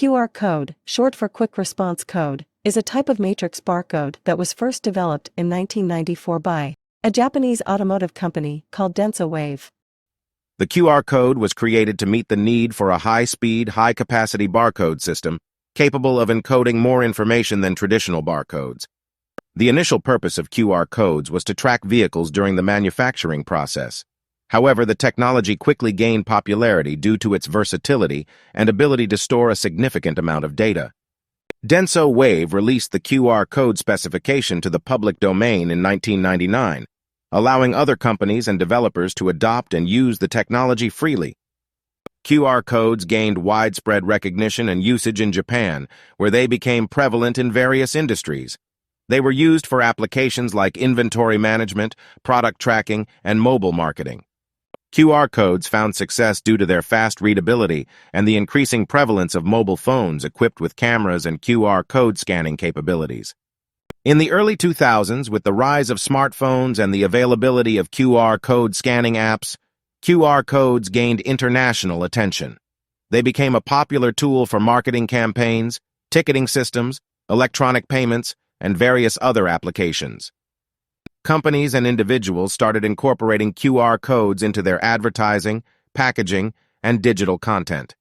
QR code, short for quick response code, is a type of matrix barcode that was first developed in 1994 by a Japanese automotive company called Denso Wave. The QR code was created to meet the need for a high-speed, high-capacity barcode system capable of encoding more information than traditional barcodes. The initial purpose of QR codes was to track vehicles during the manufacturing process. However, the technology quickly gained popularity due to its versatility and ability to store a significant amount of data. Denso Wave released the QR code specification to the public domain in 1999, allowing other companies and developers to adopt and use the technology freely. QR codes gained widespread recognition and usage in Japan, where they became prevalent in various industries. They were used for applications like inventory management, product tracking, and mobile marketing. QR codes found success due to their fast readability and the increasing prevalence of mobile phones equipped with cameras and QR code scanning capabilities. In the early 2000s, with the rise of smartphones and the availability of QR code scanning apps, QR codes gained international attention. They became a popular tool for marketing campaigns, ticketing systems, electronic payments, and various other applications. Companies and individuals started incorporating QR codes into their advertising, packaging, and digital content.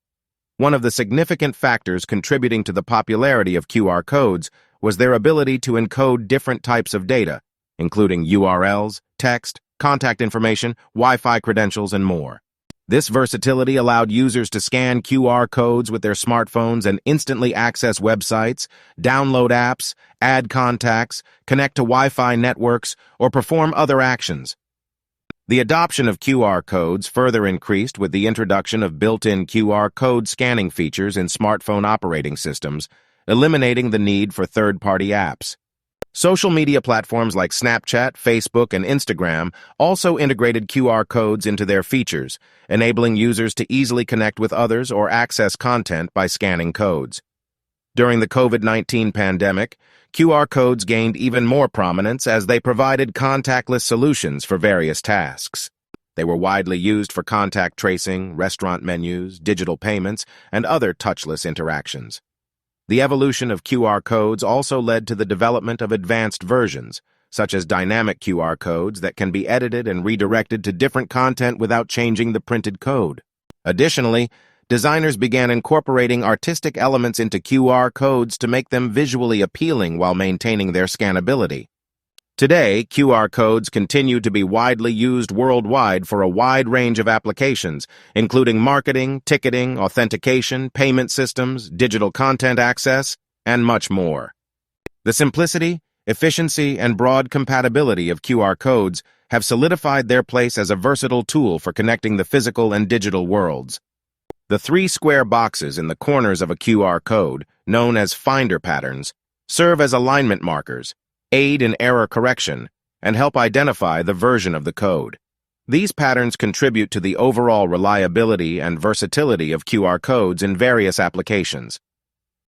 One of the significant factors contributing to the popularity of QR codes was their ability to encode different types of data, including URLs, text, contact information, Wi-Fi credentials, and more. This versatility allowed users to scan QR codes with their smartphones and instantly access websites, download apps, add contacts, connect to Wi-Fi networks, or perform other actions. The adoption of QR codes further increased with the introduction of built-in QR code scanning features in smartphone operating systems, eliminating the need for third-party apps. Social media platforms like Snapchat, Facebook, and Instagram also integrated QR codes into their features, enabling users to easily connect with others or access content by scanning codes. During the COVID-19 pandemic, QR codes gained even more prominence as they provided contactless solutions for various tasks. They were widely used for contact tracing, restaurant menus, digital payments, and other touchless interactions. The evolution of QR codes also led to the development of advanced versions, such as dynamic QR codes that can be edited and redirected to different content without changing the printed code. Additionally, designers began incorporating artistic elements into QR codes to make them visually appealing while maintaining their scannability. Today, QR codes continue to be widely used worldwide for a wide range of applications, including marketing, ticketing, authentication, payment systems, digital content access, and much more. The simplicity, efficiency, and broad compatibility of QR codes have solidified their place as a versatile tool for connecting the physical and digital worlds. The three square boxes in the corners of a QR code, known as finder patterns, serve as alignment markers, aid in error correction, and help identify the version of the code. These patterns contribute to the overall reliability and versatility of QR codes in various applications.